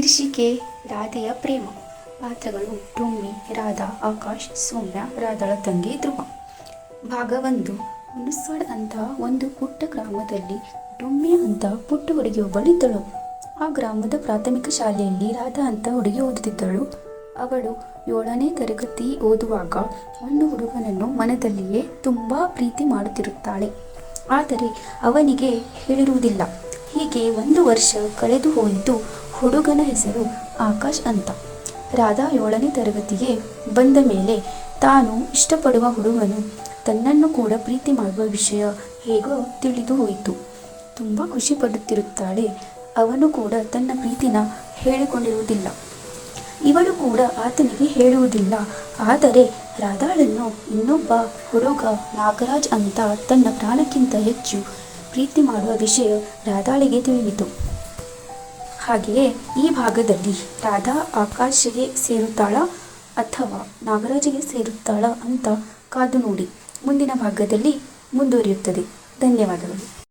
ಶೀರ್ಷಿಕೆ ರಾಧೆಯ ಪ್ರೇಮ. ಪಾತ್ರಗಳು ಟೊಮ್ಮಿ, ರಾಧಾ, ಆಕಾಶ್, ಸೌಮ್ಯ, ರಾಧಾಳ ತಂಗಿ ಧ್ರುವ. ಭಾಗ 1. ಹುಣಸ್ವಾಡ್ ಅಂತ ಒಂದು ಪುಟ್ಟ ಗ್ರಾಮದಲ್ಲಿ ಟೊಮ್ಮಿ ಅಂತ ಪುಟ್ಟ ಹುಡುಗಿಯೊಬ್ಬಳಿದ್ದಳು. ಆ ಗ್ರಾಮದ ಪ್ರಾಥಮಿಕ ಶಾಲೆಯಲ್ಲಿ ರಾಧಾ ಅಂತ ಹುಡುಗಿ ಓದುತ್ತಿದ್ದಳು. ಅವಳು 7ನೇ ತರಗತಿ ಓದುವಾಗ ಒಂದು ಹುಡುಗನನ್ನು ಮನದಲ್ಲಿಯೇ ತುಂಬ ಪ್ರೀತಿ ಮಾಡುತ್ತಿರುತ್ತಾಳೆ. ಆದರೆ ಅವನಿಗೆ ಹೇಳಿರುವುದಿಲ್ಲ. ಹೀಗೆ 1 ವರ್ಷ ಕಳೆದು ಹೋಯಿತು. ಹುಡುಗನ ಹೆಸರು ಆಕಾಶ್ ಅಂತ. ರಾಧಾ 7ನೇ ತರಗತಿಗೆ ಬಂದ ಮೇಲೆ ತಾನು ಇಷ್ಟಪಡುವ ಹುಡುಗನು ತನ್ನನ್ನು ಕೂಡ ಪ್ರೀತಿ ಮಾಡುವ ವಿಷಯ ಹೇಗೋ ತಿಳಿದು ಹೋಯಿತು. ತುಂಬ ಖುಷಿ ಪಡುತ್ತಿರುತ್ತಾಳೆ. ಅವನು ಕೂಡ ತನ್ನ ಪ್ರೀತಿನ ಹೇಳಿಕೊಂಡಿರುವುದಿಲ್ಲ. ಇವಳು ಕೂಡ ಆತನಿಗೆ ಹೇಳುವುದಿಲ್ಲ. ಆದರೆ ರಾಧಾಳನ್ನು ಇನ್ನೊಬ್ಬ ಹುಡುಗ ನಾಗರಾಜ್ ಅಂತ ತನ್ನ ಪ್ರಾಣಕ್ಕಿಂತ ಹೆಚ್ಚು ಪ್ರೀತಿ ಮಾಡುವ ವಿಷಯ ರಾಧಾಳಿಗೆ ತಿಳಿಯಿತು. ಹಾಗೆಯೇ ಈ ಭಾಗದಲ್ಲಿ ರಾಧಾ ಆಕಾಶ್ಗೆ ಸೇರುತ್ತಾಳಾ ಅಥವಾ ನಾಗರಾಜ್ಗೆ ಸೇರುತ್ತಾಳಾ ಅಂತ ಕಾದು ನೋಡಿ. ಮುಂದಿನ ಭಾಗದಲ್ಲಿ ಮುಂದುವರಿಯುತ್ತದೆ. ಧನ್ಯವಾದಗಳು.